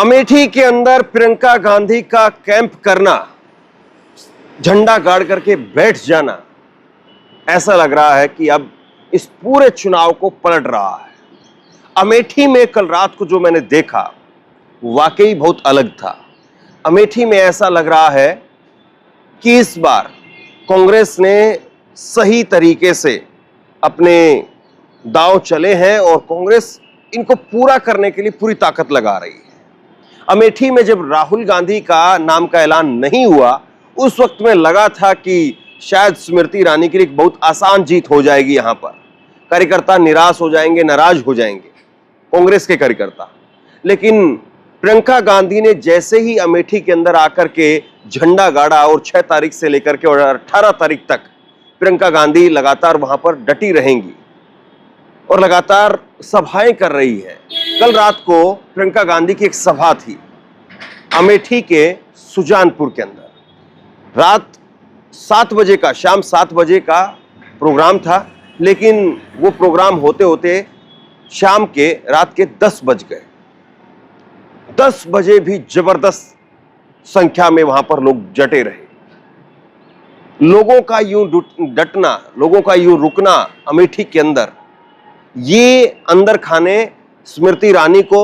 अमेठी के अंदर प्रियंका गांधी का कैंप करना, झंडा गाड़ करके बैठ जाना, ऐसा लग रहा है कि अब इस पूरे चुनाव को पलट रहा है। अमेठी में कल रात को जो मैंने देखा वाकई बहुत अलग था। अमेठी में ऐसा लग रहा है कि इस बार कांग्रेस ने सही तरीके से अपने दांव चले हैं और कांग्रेस इनको पूरा करने के लिए पूरी ताकत लगा रही है। अमेठी में जब राहुल गांधी का नाम का ऐलान नहीं हुआ, उस वक्त में लगा था कि शायद स्मृति ईरानी के लिए एक बहुत आसान जीत हो जाएगी। यहां पर कार्यकर्ता निराश हो जाएंगे, नाराज हो जाएंगे कांग्रेस के कार्यकर्ता। लेकिन प्रियंका गांधी ने जैसे ही अमेठी के अंदर आकर के झंडा गाड़ा और 6 तारीख से लेकर के और 18 तारीख तक प्रियंका गांधी लगातार वहां पर डटी रहेंगी और लगातार सभाएं कर रही है। कल रात को प्रियंका गांधी की एक सभा थी अमेठी के सुजानपुर के अंदर। रात 7 बजे का, शाम 7 बजे का प्रोग्राम था, लेकिन वो प्रोग्राम होते होते शाम के रात के 10 बज गए। 10 बजे भी जबरदस्त संख्या में वहां पर लोग जटे रहे। लोगों का यूं डटना, लोगों का यूं रुकना अमेठी के अंदर, ये अंदर खाने स्मृति ईरानी को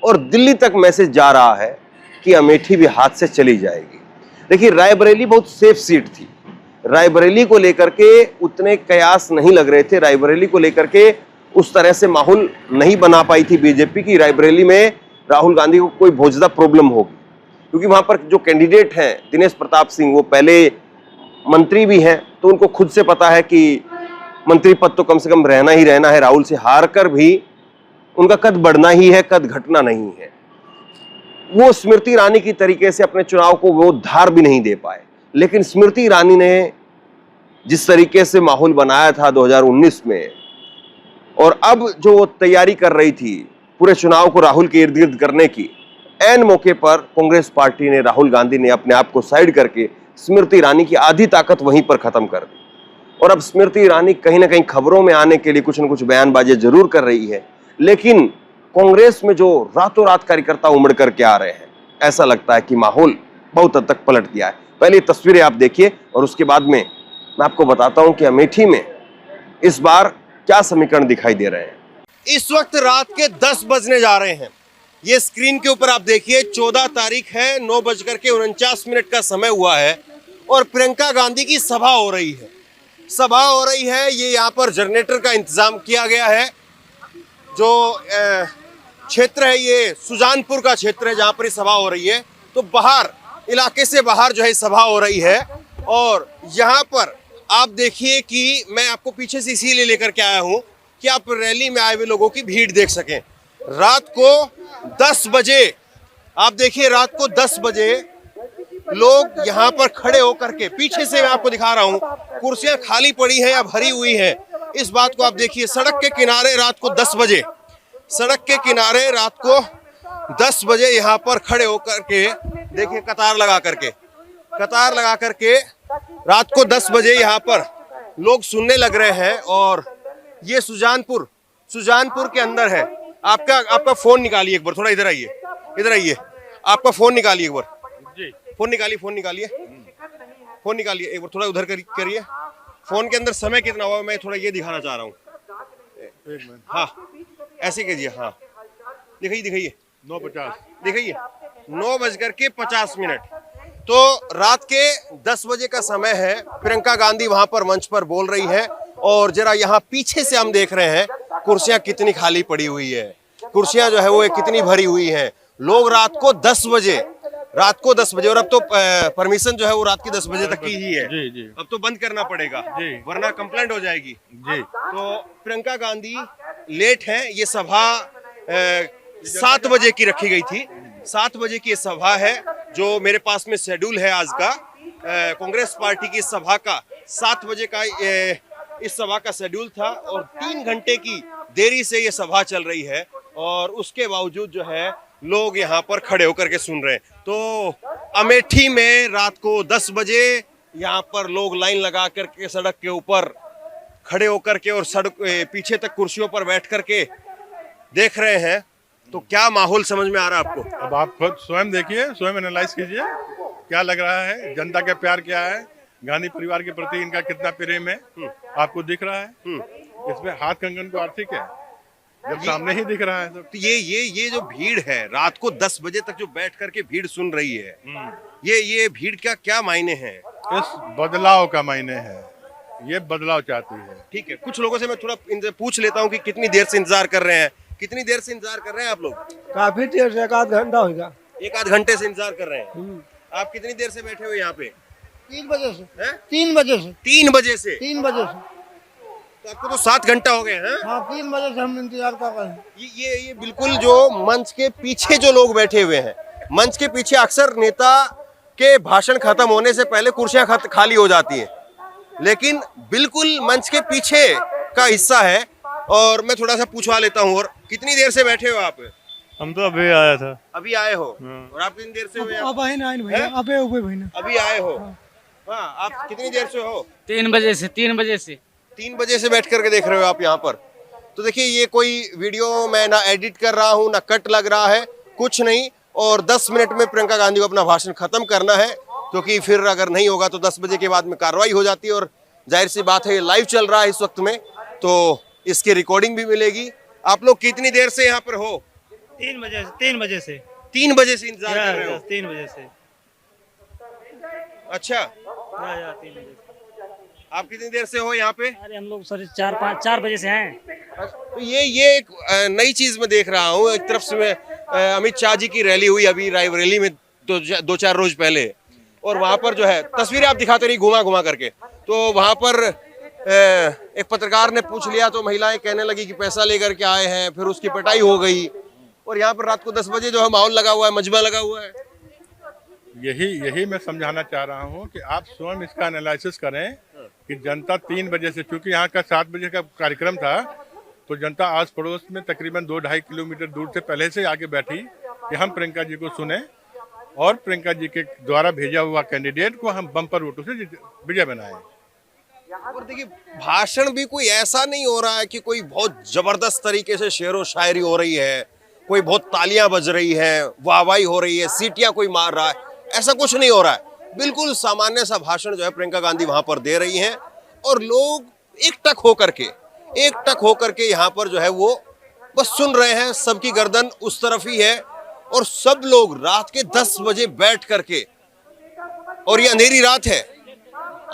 और दिल्ली तक मैसेज जा रहा है कि अमेठी भी हाथ से चली जाएगी। देखिए, रायबरेली बहुत सेफ सीट थी। रायबरेली को लेकर के उतने कयास नहीं लग रहे थे। रायबरेली को लेकर के उस तरह से माहौल नहीं बना पाई थी बीजेपी की रायबरेली में राहुल गांधी को कोई बहुत ज्यादा प्रॉब्लम होगी, क्योंकि वहां पर जो कैंडिडेट हैं दिनेश प्रताप सिंह, वो पहले मंत्री भी हैं, तो उनको खुद से पता है कि मंत्री पद तो कम से कम रहना ही रहना है। राहुल से हार कर भी उनका कद बढ़ना ही है, कद घटना नहीं है। वो स्मृति ईरानी की तरीके से अपने चुनाव को वो धार भी नहीं दे पाए। लेकिन स्मृति ईरानी ने जिस तरीके से माहौल बनाया था 2019 में, और अब जो वो तैयारी कर रही थी पूरे चुनाव को राहुल के इर्द गिर्द करने की, ऐन मौके पर कांग्रेस पार्टी ने, राहुल गांधी ने अपने आप को साइड करके स्मृति ईरानी की आधी ताकत वहीं पर खत्म कर दी। और अब स्मृति ईरानी कहीं ना कहीं खबरों में आने के लिए कुछ न कुछ बयानबाजी जरूर कर रही है, लेकिन कांग्रेस में जो रातों रात कार्यकर्ता उमड़ करके आ रहे हैं, ऐसा लगता है कि माहौल बहुत हद तक पलट गया है। पहले तस्वीरें आप देखिए और उसके बाद में मैं आपको बताता हूं कि अमेठी में इस बार क्या समीकरण दिखाई दे रहे हैं। इस वक्त रात के 10 बजने जा रहे हैं। ये स्क्रीन के ऊपर आप देखिए, 14 तारीख है, 9:49 का समय हुआ है और प्रियंका गांधी की सभा हो रही है। सभा हो रही है, ये यहाँ पर जनरेटर का इंतजाम किया गया है। जो क्षेत्र है ये सुजानपुर का क्षेत्र है जहाँ पर सभा हो रही है। तो बाहर, इलाके से बाहर जो है सभा हो रही है और यहाँ पर आप देखिए कि मैं आपको पीछे से इसीलिए लेकर के आया हूँ कि आप रैली में आए हुए लोगों की भीड़ देख सकें। रात को 10 बजे, आप देखिए, रात को 10 बजे लोग यहाँ पर खड़े होकर के, पीछे से मैं आपको दिखा रहा हूँ, कुर्सियां खाली पड़ी हैं या भरी हुई हैं, इस बात को आप देखिए। सड़क के किनारे रात को 10 बजे, सड़क के किनारे रात को 10 बजे यहाँ पर खड़े होकर के देखिए, कतार लगा करके रात को 10 बजे यहाँ पर लोग सुनने लग रहे हैं। और ये सुजानपुर के अंदर है। आपका फोन निकालिए एक बार, थोड़ा इधर आइए, आपका फोन निकालिए एक बार, फोन निकालिए एक बार, थोड़ा उधर करिए। फोन के अंदर समय कितना हुआ मैं थोड़ा ये दिखाना चाह रहा हूँ। हाँ, ऐसे कीजिए। हाँ, दिखाइए 9:50, दिखाइए 9:50। तो रात के 10 बजे का समय है। प्रियंका गांधी वहां पर मंच पर बोल रही है और जरा यहाँ पीछे से हम देख रहे हैं कुर्सियां कितनी खाली पड़ी हुई है, कुर्सियां जो है वो कितनी भरी हुई हैं। लोग रात को 10 बजे, और अब तो परमिशन जो है वो रात के 10 बजे तक की ही है। जी। अब तो बंद करना पड़ेगा वरना कंप्लेंट हो जाएगी। जी। तो प्रियंका गांधी लेट है। ये सभा 7 बजे की रखी गई थी। 7 बजे की ये सभा है जो मेरे पास में शेड्यूल है आज का। कांग्रेस पार्टी की सभा का 7 बजे का इस सभा का शेड्यूल था और 3 घंटे की देरी से ये सभा चल रही है और उसके बावजूद जो है लोग यहाँ पर खड़े होकर के सुन रहे हैं। तो अमेठी में रात को 10 बजे यहाँ पर लोग लाइन लगा करके सड़क के ऊपर खड़े होकर के और सड़क पीछे तक कुर्सियों पर बैठ करके देख रहे हैं तो क्या माहौल समझ में आ रहा है आपको? अब आप खुद स्वयं देखिए, स्वयं एनालाइज कीजिए क्या लग रहा है, जनता का प्यार क्या है, गांधी परिवार के प्रति इनका कितना प्रेम है, आपको दिख रहा है। इसमें हाथ कंगन को आर्थिक है जब सामने ही दिख रहा है। तो ये जो भीड़ है रात को 10 बजे तक जो बैठ करके भीड़ सुन रही है, ये भीड़ का क्या मायने हैं? इस बदलाव का मायने है, ये बदलाव चाहती है। ठीक है, कुछ लोगों से मैं थोड़ा इनसे पूछ लेता हूँ कि कितनी देर से इंतजार कर रहे हैं। कितनी देर से इंतजार कर रहे हैं आप लोग? काफी देर से, एक आध घंटा होगा। एक आध घंटे से इंतजार कर रहे हैं। आप कितनी देर से बैठे हुए यहाँ पे? 3 बजे से। हैं? 3 बजे से। 3 बजे से? 3 बजे से। तो आपको तो 7 घंटा हो गए हैं। हाँ, 3 बजे से हम इंतजार कर रहे हैं। ये बिल्कुल जो मंच के पीछे जो लोग बैठे हुए हैं, मंच के पीछे अक्सर नेता के भाषण खत्म होने से पहले कुर्सियां खाली हो जाती हैं, लेकिन बिल्कुल मंच के पीछे का हिस्सा है। और मैं थोड़ा सा पूछवा लेता हूँ, और कितनी देर से बैठे हो आप? हम तो अभी आया था। अभी आए हो? और आप कितनी देर से हो? अब आए ना भैया, अभी आए हो? हाँ, आप कितनी देर से हो? 3 बजे से। 3 बजे से 3 बजे से बैठ करके देख रहे हो आप यहाँ पर। तो देखिए, ये कोई वीडियो मैं ना एडिट कर रहा हूँ, ना कट लग रहा है, कुछ नहीं। और 10 मिनट में प्रियंका गांधी को अपना भाषण खत्म करना है, क्योंकि फिर अगर नहीं होगा तो 10 बजे के बाद में कार्रवाई हो जाती है। और जाहिर सी बात है, ये लाइव चल रहा है इस वक्त में, तो इसकी रिकॉर्डिंग भी मिलेगी। आप लोग कितनी देर से यहाँ पर हो? 3 बजे से। 3 बजे से 3 बजे से इंतजार कर रहे हो? 3 बजे से। अच्छा, 3 बजे से। आप कितनी देर से हो यहाँ पे? अरे हम लोग सर 4 बजे से हैं। तो ये एक नई चीज मैं देख रहा हूँ। एक तरफ से मैं अमित शाह जी की रैली हुई अभी रायबरेली में 2-4 रोज पहले, और वहां पर जो है तस्वीरें आप दिखाते रही घुमा घुमा करके, तो वहां पर एक पत्रकार ने पूछ लिया तो महिलाएं कहने लगी कि पैसा लेकर के आए हैं, फिर उसकी पिटाई हो गई। और यहाँ पर रात को 10 बजे जो है माहौल लगा हुआ है, मजमा लगा हुआ है। यही मैं समझाना चाह रहा हूँ कि आप स्वयं इसका एनालिसिस करें कि जनता 3 बजे से, चूंकि यहाँ का 7 बजे का कार्यक्रम था, तो जनता आस पड़ोस में तकरीबन 2-2.5 किलोमीटर दूर से पहले से आके बैठी कि हम प्रियंका जी को सुने और प्रियंका जी के द्वारा भेजा हुआ कैंडिडेट को हम बम्पर वोटों से विजय बनाए। और देखिए, भाषण भी कोई ऐसा नहीं हो रहा है कि कोई बहुत जबरदस्त तरीके से शेरो शायरी हो रही है, कोई बहुत तालियां बज रही है, वाहवाही हो रही है, सीटियां कोई मार रहा है, ऐसा कुछ नहीं हो रहा है। बिल्कुल सामान्य सा भाषण जो है प्रियंका गांधी वहां पर दे रही हैं, और लोग एकटक होकर के यहाँ पर जो है वो बस सुन रहे हैं। सबकी गर्दन उस तरफ ही है, और सब लोग रात के 10 बजे बैठ करके, और ये अंधेरी रात है,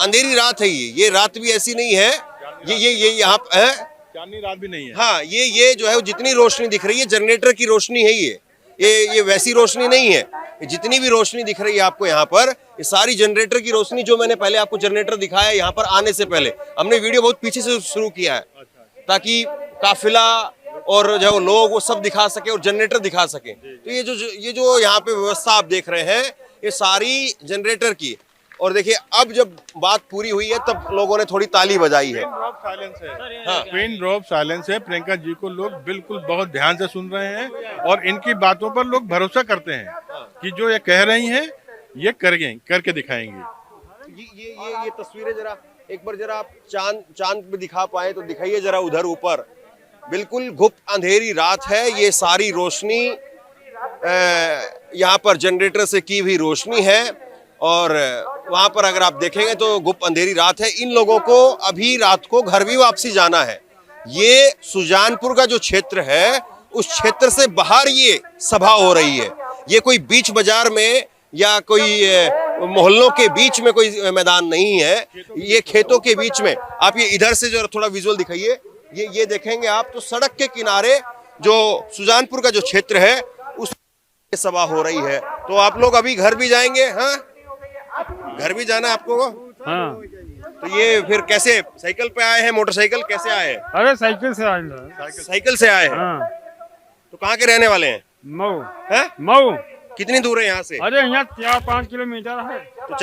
अंधेरी रात है, ये रात भी ऐसी नहीं है, ये यहाँ है, चांदनी रात भी नहीं है। हाँ, ये जो है जितनी रोशनी दिख रही है जनरेटर की रोशनी है। ये वैसी रोशनी नहीं है। जितनी भी रोशनी दिख रही है आपको यहाँ पर, ये सारी जनरेटर की रोशनी। जो मैंने पहले आपको जनरेटर दिखाया यहाँ पर आने से पहले, हमने वीडियो बहुत पीछे से शुरू किया है ताकि काफिला और जो लोग वो सब दिखा सके और जनरेटर दिखा सके। तो ये जो यहाँ पे व्यवस्था आप देख रहे हैं, ये सारी जनरेटर की। और देखिए, अब जब बात पूरी हुई है तब लोगों ने थोड़ी ताली बजाई है। पिन ड्रॉप साइलेंस है। प्रियंका जी को लोग बिल्कुल बहुत ध्यान से सुन रहे हैं, और इनकी बातों पर लोग भरोसा करते हैं कि जो ये कह रही हैं ये करके दिखाएंगी। ये तस्वीरें जरा एक बार जरा आप चांद पे दिखा पाए तो दिखाइए जरा उधर ऊपर। बिल्कुल गुप्त अंधेरी रात है। ये सारी रोशनी यहाँ पर जनरेटर से की हुई रोशनी है, और वहां पर अगर आप देखेंगे तो गुप्त अंधेरी रात है। इन लोगों को अभी रात को घर भी वापसी जाना है। ये सुजानपुर का जो क्षेत्र है, उस क्षेत्र से बाहर ये सभा हो रही है। ये कोई बीच बाजार में या कोई मोहल्लों के बीच में कोई मैदान नहीं है, ये खेतों के बीच में। आप ये इधर से जो थोड़ा विजुअल दिखाइए, ये देखेंगे आप तो सड़क के किनारे जो सुजानपुर का जो क्षेत्र है उस सभा हो रही है। तो आप लोग अभी घर भी जाएंगे? हाँ, घर भी जाना आपको? हाँ। तो ये फिर कैसे, साइकिल पे आए हैं, मोटरसाइकिल कैसे आए हैं? अरे साइकिल से आए। साइकिल से आए हैं। हाँ। तो कहाँ के रहने वाले हैं? मऊ। हैं? मऊ। कितनी दूर है यहाँ से? अरे यहाँ 4-5 किलोमीटर है। तो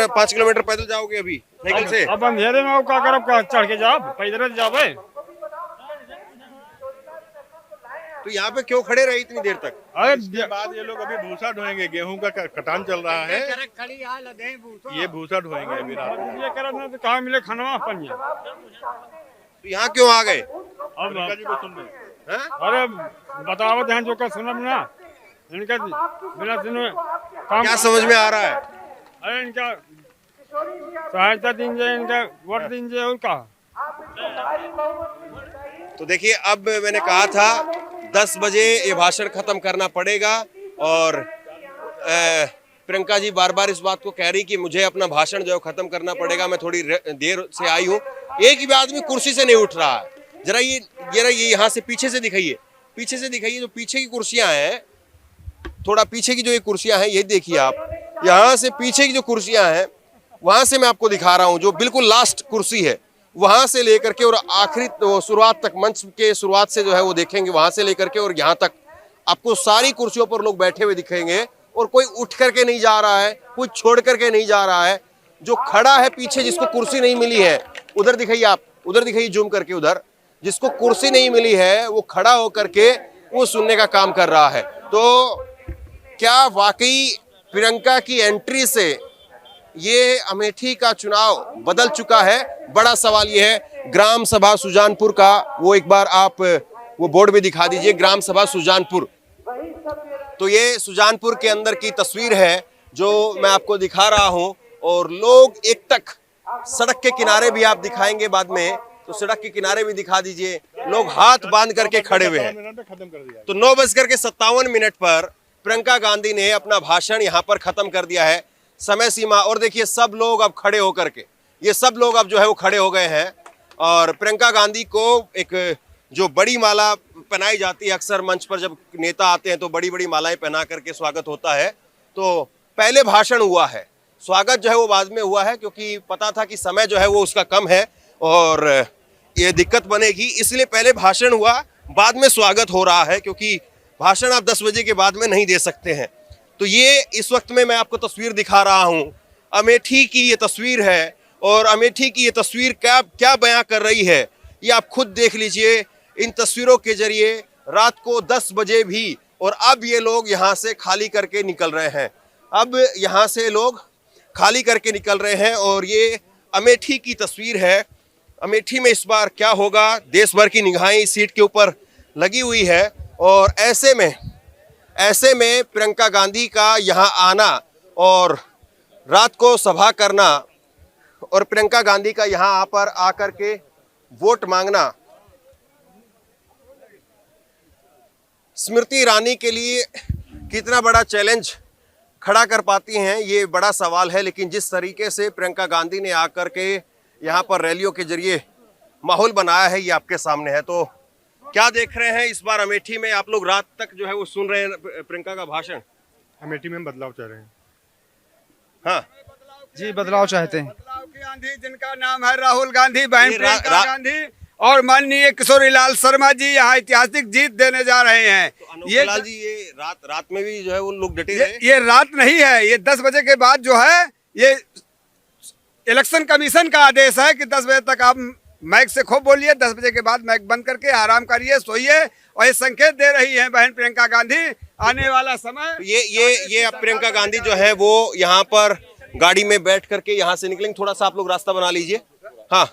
5 किलोमीटर पैदल जाओगे अभी साइकिल से? अब अंधेरे में क्या करब, चढ़ के जाओ, पैदल जावे। तो यहाँ पे क्यों खड़े रहे इतनी देर तक? इसके बाद ये लोग अभी भूसा ढोएंगे, गेहूं का कटान चल रहा है, ये भूसा ढोएंगे अभी रात में। ये करब कहाँ मिले खाना अपन। तो यहाँ क्यों आ गए? प्रियंका जी को सुन रहे हैं। हैं? अरे बतावत हैं जो का सुना बिना इनका बिना सुने काम क्या समझ में आ रहा है? अरे इनका सहायता दीजिए, इनका वोट दीजिए और का। तो देखिए, अब मैंने कहा था 10 बजे ये भाषण खत्म करना पड़ेगा और प्रियंका जी बार बार इस बात को कह रही कि मुझे अपना भाषण जो है खत्म करना पड़ेगा, मैं थोड़ी देर से आई हूँ। एक भी आदमी कुर्सी से नहीं उठ रहा है। जरा ये यहाँ से पीछे से दिखाइए, पीछे से दिखाइए, जो पीछे की कुर्सियां हैं, थोड़ा पीछे की जो ये कुर्सियां हैं ये देखिए आप। यहाँ से पीछे की जो कुर्सियां हैं वहां से मैं आपको दिखा रहा हूँ, जो बिल्कुल लास्ट कुर्सी है वहां से लेकर के और आखिरी शुरुआत तक, मंच के शुरुआत से जो है वो देखेंगे, वहां से लेकर के और यहाँ तक आपको सारी कुर्सियों पर लोग बैठे हुए दिखेंगे और कोई उठ करके नहीं जा रहा है, कोई छोड़ करके नहीं जा रहा है। जो खड़ा है पीछे, जिसको कुर्सी नहीं मिली है, उधर दिखाइए आप, उधर दिखाइए जूम करके, उधर जिसको कुर्सी नहीं मिली है वो खड़ा होकर के वो सुनने का काम कर रहा है। तो क्या वाकई प्रियंका की एंट्री से ये अमेठी का चुनाव बदल चुका है? बड़ा सवाल ये है। ग्राम सभा सुजानपुर का वो एक बार आप वो बोर्ड भी दिखा दीजिए, ग्राम सभा सुजानपुर। तो ये सुजानपुर के अंदर की तस्वीर है जो मैं आपको दिखा रहा हूं और लोग एक तक सड़क के किनारे भी आप दिखाएंगे बाद में, तो सड़क के किनारे भी दिखा दीजिए, लोग हाथ बांध करके खड़े हुए हैं। खत्म कर दिया। तो 9:57 पर प्रियंका गांधी ने अपना भाषण यहां पर खत्म कर दिया है, समय सीमा। और देखिए सब लोग अब खड़े होकर के, ये सब लोग अब जो है वो खड़े हो गए हैं और प्रियंका गांधी को एक जो बड़ी माला पहनाई जाती है, अक्सर मंच पर जब नेता आते हैं तो बड़ी बड़ी मालाएं पहना करके स्वागत होता है। तो पहले भाषण हुआ है, स्वागत जो है वो बाद में हुआ है, क्योंकि पता था कि समय जो है वो उसका कम है और ये दिक्कत बनेगी, इसलिए पहले भाषण हुआ, बाद में स्वागत हो रहा है, क्योंकि भाषण आप 10 बजे के बाद में नहीं दे सकते हैं। तो ये इस वक्त में मैं आपको तस्वीर दिखा रहा हूं, अमेठी की ये तस्वीर है और अमेठी की ये तस्वीर क्या बयां कर रही है ये आप खुद देख लीजिए इन तस्वीरों के जरिए। रात को 10 बजे भी और अब ये लोग यहाँ से खाली करके निकल रहे हैं, अब यहाँ से लोग खाली करके निकल रहे हैं और ये अमेठी की तस्वीर है। अमेठी में इस बार क्या होगा, देश भर की निगाहें इस सीट के ऊपर लगी हुई है और ऐसे में प्रियंका गांधी का यहाँ आना और रात को सभा करना और प्रियंका गांधी का यहाँ पर आकर के वोट मांगना स्मृति ईरानी के लिए कितना बड़ा चैलेंज खड़ा कर पाती हैं, ये बड़ा सवाल है। लेकिन जिस तरीके से प्रियंका गांधी ने आकर के यहाँ पर रैलियों के जरिए माहौल बनाया है, ये आपके सामने है। तो क्या देख रहे हैं इस बार अमेठी में? आप लोग रात तक जो है वो सुन रहे हैं प्रियंका का भाषण। अमेठी में बदलाव चाह रहे हैं। हाँ जी, बदलाव चाहते हैं। बदलाव की आंधी, जिनका नाम है राहुल गांधी, बहन ये प्रियंका गांधी और माननीय किशोरी लाल शर्मा जी यहाँ ऐतिहासिक जीत देने जा रहे हैं। ये लाल जी, ये रात में भी जो है वो लोग डटे रहे। ये रात नहीं है, ये 10 बजे के बाद जो है ये इलेक्शन कमीशन का आदेश है कि 10 बजे तक आप माइक से खूब बोलिए, 10 बजे के बाद माइक बंद करके आराम करिए, सोइए। और ये संकेत दे रही हैं बहन प्रियंका गांधी, आने वाला समय ये अब प्रियंका गांधी जो है वो यहाँ पर गाड़ी में बैठ करके यहाँ से निकलेंगे। थोड़ा सा आप लोग रास्ता बना लीजिए। हाँ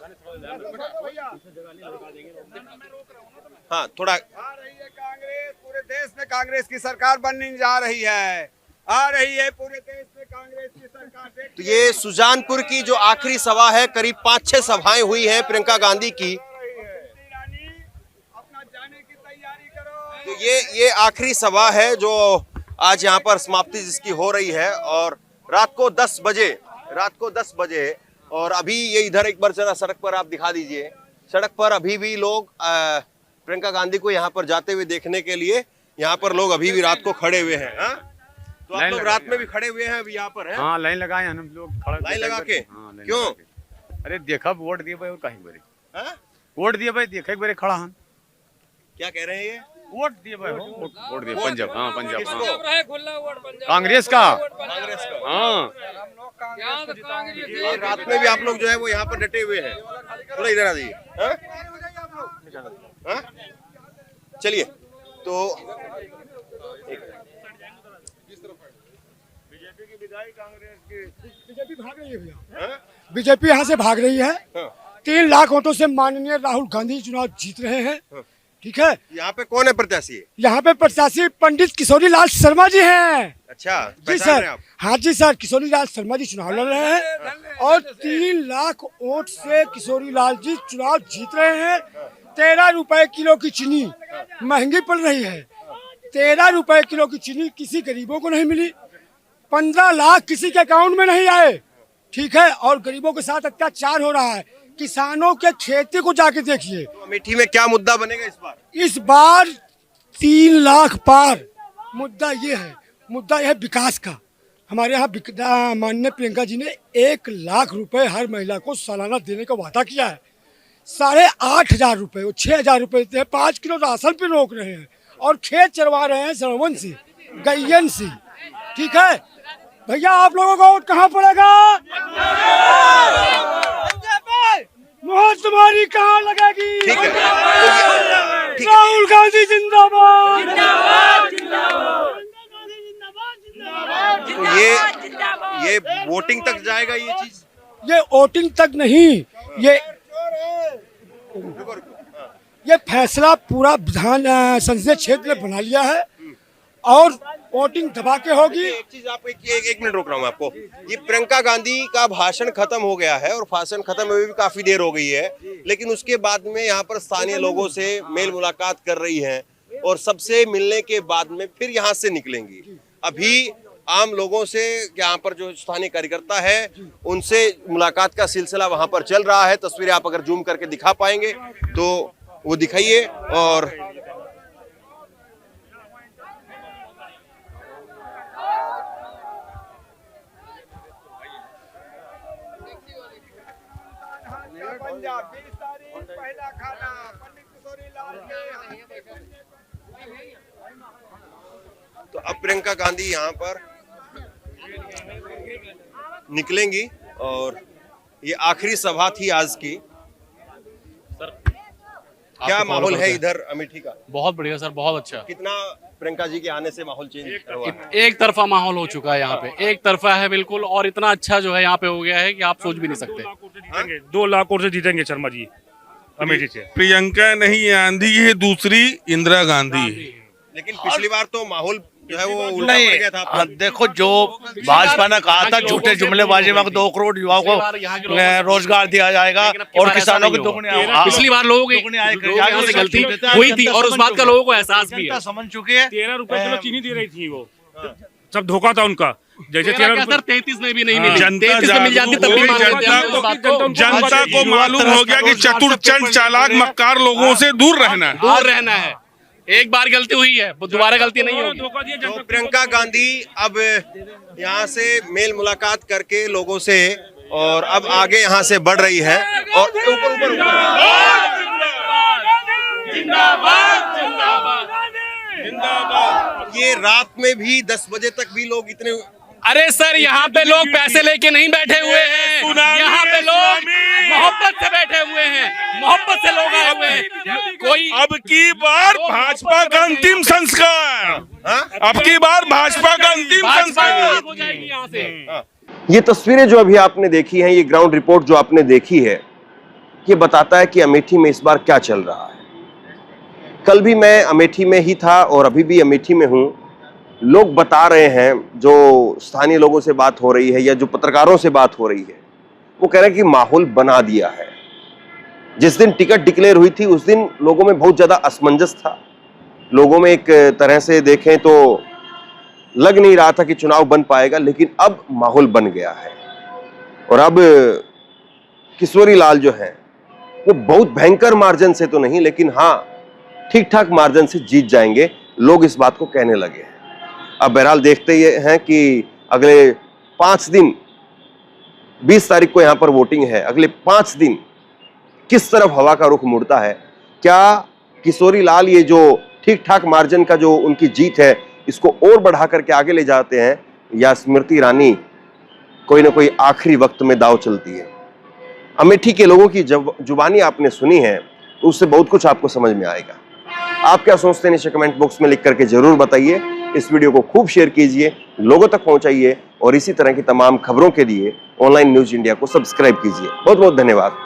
हाँ, थोड़ा। आ रही है कांग्रेस, पूरे देश में कांग्रेस की सरकार बनने जा रही है, आ रही है पूरे देश में कांग्रेस की सरकार। तो ये सुजानपुर की जो आखिरी सभा है, करीब 5-6 सभाएं हुई हैं प्रियंका गांधी की। अपना जाने की तैयारी करो। तो ये आखिरी सभा है जो आज यहाँ पर समाप्ति जिसकी हो रही है और रात को 10 बजे और अभी ये इधर एक बार जरा सड़क पर आप दिखा दीजिए, सड़क पर अभी भी लोग प्रियंका गांधी को यहाँ पर जाते हुए देखने के लिए यहाँ पर लोग अभी भी रात को खड़े हुए हैं। हाँ? तो आप लोग रात में भी खड़े हुए हैं अभी यहाँ पर? हाँ, लाइन लगाए हैं हम लोग, लाइन लगा के? क्यों? अरे देखा वोट दिए भाई और कहीं बरे हाँ? वोट दिए भाई, देखे बरे खड़ा हम। क्या कह रहे हैं ये? वोट दिए भाई, वोट दिए पंजाब। हाँ, पंजाब। किसको? कांग्रेस का। कांग्रेस का। हाँ, ये रात में भी आप लोग जो है वो यहाँ पर डटे हुए हैं। थोड़ा इधर आ जाइए। हाँ? चलिए तो बीजेपी भाग रही है भैया, बीजेपी यहाँ से भाग रही है। 3 लाख वोटों से माननीय राहुल गांधी चुनाव जीत रहे हैं। ठीक है। यहाँ पे कौन है प्रत्याशी? यहाँ पे प्रत्याशी पंडित किशोरी लाल शर्मा जी हैं। अच्छा, जी पहचान सर, रहे आप? हाँ जी सर, किशोरी लाल शर्मा जी चुनाव लड़ रहे हैं और 3 लाख वोट से किशोरी लाल जी चुनाव जीत रहे हैं। 13 रुपए किलो की चीनी महंगी पड़ रही है। 13 रुपए किलो की चीनी किसी गरीबों को नहीं मिली। 15 लाख किसी के अकाउंट में नहीं आए, ठीक है। और गरीबों के साथ अत्याचार हो रहा है। किसानों के खेती को जाके देखिए। तो अमेठी में क्या मुद्दा बनेगा इस बार? इस बार 3 लाख पार मुद्दा ये है, मुद्दा यह है विकास का। हमारे यहाँ माननीय प्रियंका जी ने 1 लाख रुपए हर महिला को सालाना देने का वादा किया है। 8,500 रुपए, वो 6,000 रुपए देते हैं। 5 किलो राशन पे रोक रहे हैं और खेत चरवा रहे हैं सरवन से, गैयन से, ठीक है। भैया आप लोगों का वोट कहाँ पड़ेगा? मोहर तुम्हारी कहाँ लगेगी? ठीक है, राहुल गांधी जिंदाबाद। तो ये वोटिंग तक जाएगा ये चीज? ये वोटिंग तक नहीं, ये फैसला पूरा विधान संसदीय क्षेत्र ने बना लिया है और वोटिंग दबा के होगी। एक चीज आप एक मिनट रोक रहा हूँ मैं आपको। ये प्रियंका गांधी का भाषण खत्म हो गया है और भाषण खत्म हुए भी काफी देर हो गई है, लेकिन उसके बाद में यहाँ पर स्थानीय लोगों से मेल मुलाकात कर रही हैं और सबसे मिलने के बाद में फिर यहाँ से निकलेंगी। अभी आम लोगों से, यहाँ पर जो स्थानीय कार्यकर्ता है उनसे मुलाकात का सिलसिला वहां पर चल रहा है। तस्वीरें आप अगर जूम करके दिखा पाएंगे तो वो दिखाइए। और तो अब प्रियंका गांधी यहाँ पर निकलेंगी और ये आखिरी सभा थी आज की। क्या माहौल है इधर अमेठी का? बहुत बढ़िया सर, बहुत अच्छा। कितना प्रियंका जी के आने से माहौल चेंज हुआ है? एक तरफा माहौल हो चुका है यहाँ पे, एक तरफा है बिल्कुल। और इतना अच्छा जो है यहाँ पे हो गया है कि आप सोच भी नहीं सकते। 2 लाख वोट से जीतेंगे शर्मा जी अमेठी से। प्रियंका नहीं आंधी है, दूसरी इंदिरा गांधी है। लेकिन पिछली बार तो माहौल जो है वो उल्टा पड़ गया था। हाँ, देखो जो भाजपा ने कहा था झूठे जुमलेबाजी में 2 करोड़ युवाओं को रोजगार दिया जाएगा और किसानों को दुगनी। पिछली बार लोगों की गलती हुई थी और उस बात का लोगों को एहसास भी है। समझ चुके हैं। 13 रुपए किलो चीनी दे रही थी, वो सब धोखा था उनका। जैसे 33 में भी नहीं मिली, जनता 33 में मिल जाती तब भी मान लेते हैं। जनता को मालूम हो गया कि चतुर चालाक मक्कार लोगों से दूर रहना है। एक बार गलती हुई है, दोबारा गलती नहीं होगी। तो प्रियंका गांधी अब यहाँ से मेल मुलाकात करके लोगों से और अब आगे यहाँ से बढ़ रही है और ऊपर ये रात में भी 10 बजे तक भी लोग इतने। अरे सर, यहाँ पे लोग पैसे लेके नहीं बैठे हुए हैं, यहाँ पे लोग मोहब्बत से बैठे हुए हैं, मोहब्बत से लोग आए हुए हैं। कोई अब की बार भाजपा का अंतिम संस्कार, अब की बार भाजपा का अंतिम संस्कार हो जाएगी यहाँ से। ये तस्वीरें जो अभी आपने देखी हैं, ये ग्राउंड रिपोर्ट जो आपने देखी है, ये बताता है कि अमेठी में इस बार क्या चल रहा है। कल भी मैं अमेठी में ही था और अभी भी अमेठी में हूँ। लोग बता रहे हैं, जो स्थानीय लोगों से बात हो रही है या जो पत्रकारों से बात हो रही है, वो कह रहे हैं कि माहौल बना दिया है। जिस दिन टिकट डिक्लेयर हुई थी उस दिन लोगों में बहुत ज्यादा असमंजस था। लोगों में एक तरह से देखें तो लग नहीं रहा था कि चुनाव बन पाएगा, लेकिन अब माहौल बन गया है और अब किशोरी लाल जो है वो बहुत भयंकर मार्जिन से तो नहीं, लेकिन हाँ ठीक ठाक मार्जिन से जीत जाएंगे। लोग इस बात को कहने लगे हैं। अब बहरहाल देखते ही हैं कि अगले 5 दिन, 20 तारीख को यहां पर वोटिंग है, अगले 5 दिन किस तरफ हवा का रुख मुड़ता है। क्या किशोरी लाल ये जो ठीक ठाक मार्जिन का जो उनकी जीत है इसको और बढ़ा करके आगे ले जाते हैं, या स्मृति ईरानी कोई ना कोई आखिरी वक्त में दाव चलती है। अमेठी के लोगों की जुबानी आपने सुनी है तो उससे बहुत कुछ आपको समझ में आएगा। आप क्या सोचते हैं नीचे कमेंट बॉक्स में लिख करके जरूर बताइए। इस वीडियो को खूब शेयर कीजिए, लोगों तक पहुंचाइए और इसी तरह की तमाम खबरों के लिए ऑनलाइन न्यूज इंडिया को सब्सक्राइब कीजिए। बहुत बहुत धन्यवाद।